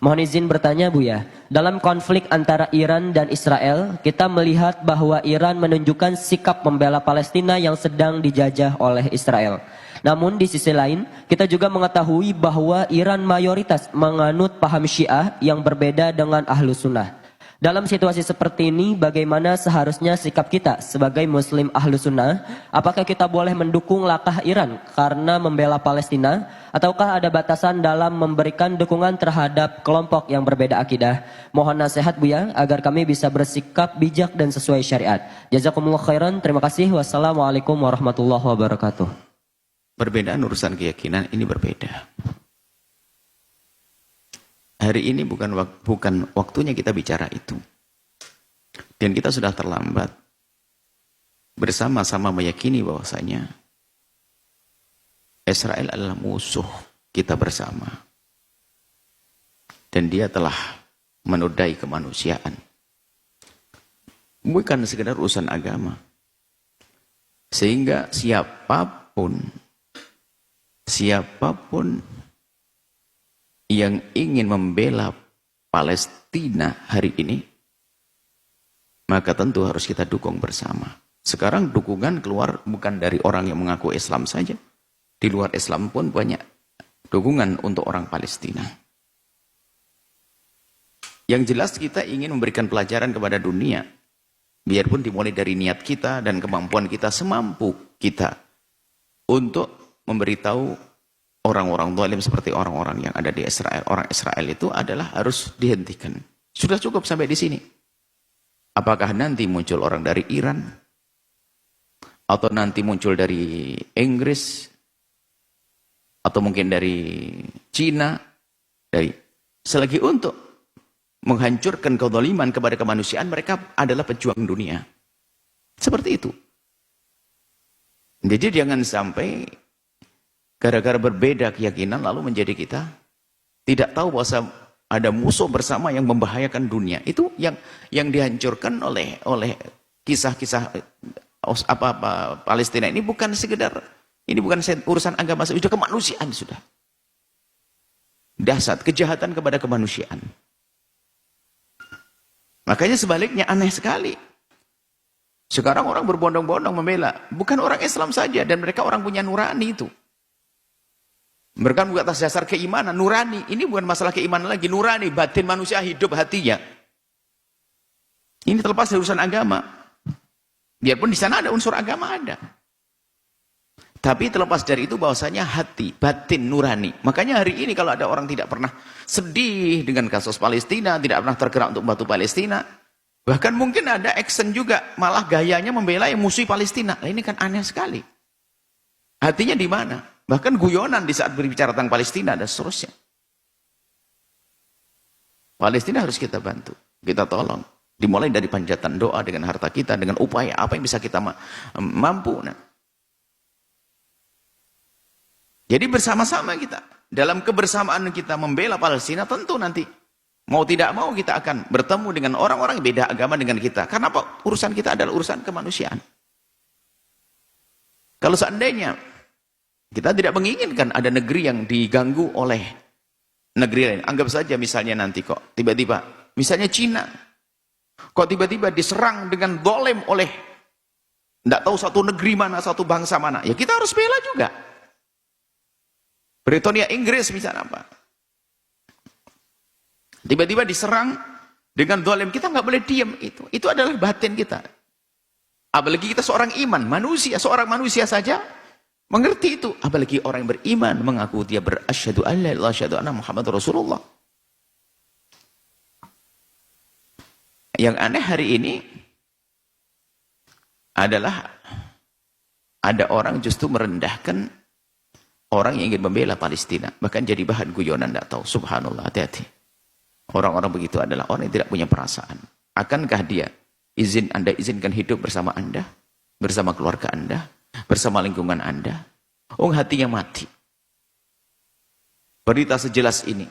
Mohon izin bertanya Buya, dalam konflik antara Iran dan Israel, kita melihat bahwa Iran menunjukkan sikap membela Palestina yang sedang dijajah oleh Israel. Namun di sisi lain, kita juga mengetahui bahwa Iran mayoritas menganut paham Syiah yang berbeda dengan Ahlus Sunnah. Dalam situasi seperti ini, bagaimana seharusnya sikap kita sebagai Muslim Ahlus Sunnah? Apakah kita boleh mendukung langkah Iran karena membela Palestina? Ataukah ada batasan dalam memberikan dukungan terhadap kelompok yang berbeda akidah? Mohon nasihat Buya agar kami bisa bersikap bijak dan sesuai syariat. Jazakumullah khairan. Terima kasih. Wassalamualaikum warahmatullahi wabarakatuh. Perbedaan urusan keyakinan ini berbeda. Hari ini bukan waktunya kita bicara itu. Dan kita sudah terlambat. Bersama-sama meyakini bahwasanya Israel adalah musuh kita bersama. Dan dia telah menodai kemanusiaan. Bukan sekedar urusan agama. Sehingga siapapun yang ingin membela Palestina hari ini, maka tentu harus kita dukung bersama. Sekarang dukungan keluar bukan dari orang yang mengaku Islam saja. Di luar Islam pun banyak dukungan untuk orang Palestina. Yang jelas kita ingin memberikan pelajaran kepada dunia. Biarpun dimulai dari niat kita dan kemampuan kita semampu kita untuk memberitahu orang-orang zalim seperti orang-orang yang ada di Israel. Orang Israel itu adalah harus dihentikan. Sudah cukup sampai di sini. Apakah nanti muncul orang dari Iran? Atau nanti muncul dari Inggris? Atau mungkin dari Cina? Selagi untuk menghancurkan kezaliman kepada kemanusiaan, mereka adalah pejuang dunia. Seperti itu. Jadi jangan sampai gara-gara berbeda keyakinan lalu menjadi kita tidak tahu bahwa ada musuh bersama yang membahayakan dunia. Itu yang dihancurkan oleh kisah-kisah Palestina ini bukan sekedar, ini bukan urusan agama, sudah kemanusiaan sudah. Dahsyat kejahatan kepada kemanusiaan. Makanya sebaliknya aneh sekali. Sekarang orang berbondong-bondong membela bukan orang Islam saja, dan mereka orang punya nurani itu. Mereka bukan atas dasar keimanan, nurani. Ini bukan masalah keimanan lagi, nurani, batin manusia hidup hatinya. Ini terlepas dari urusan agama. Biarpun di sana ada unsur agama ada. Tapi terlepas dari itu bahwasanya hati, batin, nurani. Makanya hari ini kalau ada orang tidak pernah sedih dengan kasus Palestina, tidak pernah tergerak untuk membantu Palestina, bahkan mungkin ada action juga, malah gayanya membela yang musuh Palestina. Nah, ini kan aneh sekali. Hatinya di mana? Bahkan guyonan di saat berbicara tentang Palestina dan seterusnya. Palestina harus kita bantu, kita tolong. Dimulai dari panjatan doa dengan harta kita, dengan upaya apa yang bisa kita mampu. Nah. Jadi bersama-sama kita, dalam kebersamaan kita membela Palestina, tentu nanti mau tidak mau kita akan bertemu dengan orang-orang yang beda agama dengan kita. Karena apa? Urusan kita adalah urusan kemanusiaan. Kalau seandainya kita tidak menginginkan ada negeri yang diganggu oleh negeri lain. Anggap saja misalnya nanti kok tiba-tiba, misalnya Cina, kok tiba-tiba diserang dengan zalim oleh tidak tahu satu negeri mana, satu bangsa mana. Ya kita harus bela juga. Britania Inggris misalnya apa. Tiba-tiba diserang dengan zalim, kita nggak boleh diam itu. Itu adalah batin kita. Apalagi kita seorang iman, manusia, seorang manusia saja mengerti itu, apalagi orang yang beriman mengaku dia berasyhadu an la ilaha illallah anna Muhammadur Rasulullah. Yang aneh hari ini adalah ada orang justru merendahkan orang yang ingin membela Palestina, bahkan jadi bahan guyonan, tidak tahu. Subhanallah, hati-hati. Orang-orang begitu adalah orang yang tidak punya perasaan. Akankah dia Anda izinkan hidup bersama Anda, bersama keluarga Anda, bersama lingkungan Anda? Oh, hatinya mati. Berita sejelas ini,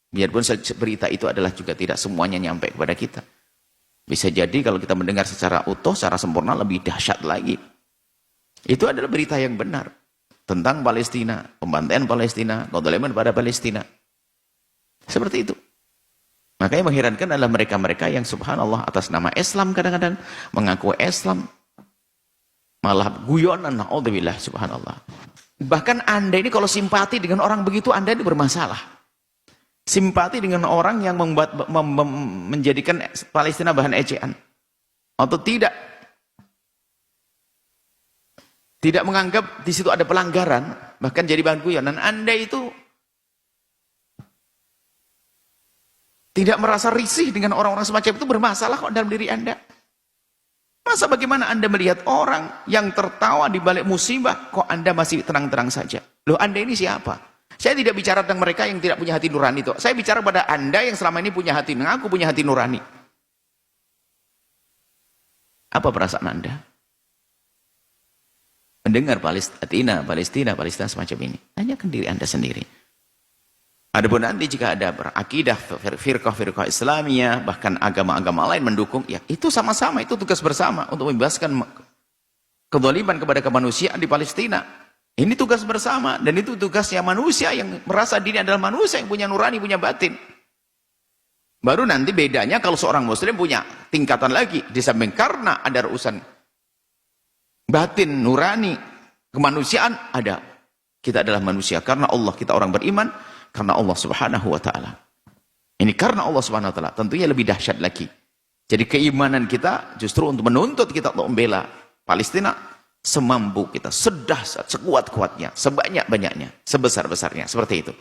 biarpun berita itu adalah juga tidak semuanya nyampe kepada kita. Bisa jadi kalau kita mendengar secara utuh, secara sempurna, lebih dahsyat lagi. Itu adalah berita yang benar tentang Palestina, pembantaian Palestina, kezaliman pada Palestina. Seperti itu. Maka yang mengherankan adalah mereka-mereka yang subhanallah atas nama Islam kadang-kadang mengaku Islam, malah guyonan, naudzubillah, subhanallah. Bahkan Anda ini kalau simpati dengan orang begitu, Anda ini bermasalah. Simpati dengan orang yang menjadikan Palestina bahan ejaan. Atau tidak menganggap di situ ada pelanggaran, bahkan jadi bahan guyonan. Anda itu tidak merasa risih dengan orang-orang semacam itu, bermasalah kok dalam diri Anda. Masa bagaimana Anda melihat orang yang tertawa di balik musibah, kok Anda masih tenang-tenang saja? Loh, Anda ini siapa? Saya tidak bicara tentang mereka yang tidak punya hati nurani itu. Saya bicara pada Anda yang selama ini punya hati, mengaku punya hati nurani. Apa perasaan Anda mendengar Palestina semacam ini? Tanyakan diri Anda sendiri. Adapun nanti jika ada berakidah firqah Islamiyah, bahkan agama-agama lain mendukung, ya itu sama-sama, itu tugas bersama untuk membebaskan kezaliman kepada kemanusiaan di Palestina. Ini tugas bersama, dan itu tugasnya manusia yang merasa diri adalah manusia yang punya nurani, punya batin. Baru nanti bedanya kalau seorang muslim punya tingkatan lagi, di samping karena ada urusan batin, nurani, kemanusiaan, ada. Kita adalah manusia karena Allah, kita orang beriman karena Allah subhanahu wa ta'ala. Ini karena Allah subhanahu wa ta'ala, tentunya lebih dahsyat lagi. Jadi keimanan kita justru untuk menuntut kita untuk membela Palestina semampu kita, sedahsyat, sekuat-kuatnya, sebanyak-banyaknya, sebesar-besarnya, seperti itu.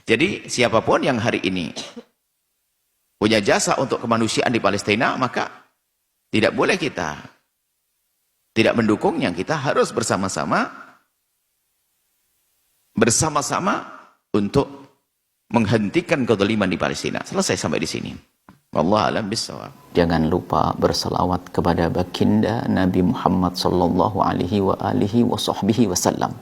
Jadi siapapun yang hari ini punya jasa untuk kemanusiaan di Palestina, maka tidak boleh kita tidak mendukungnya. Kita harus bersama-sama untuk menghentikan kezaliman di Palestina. Selesai sampai di sini. Wallahu a'lam bishawab. Jangan lupa berselawat kepada baginda Nabi Muhammad sallallahu alaihi wa alihi wa sahbihi wasallam.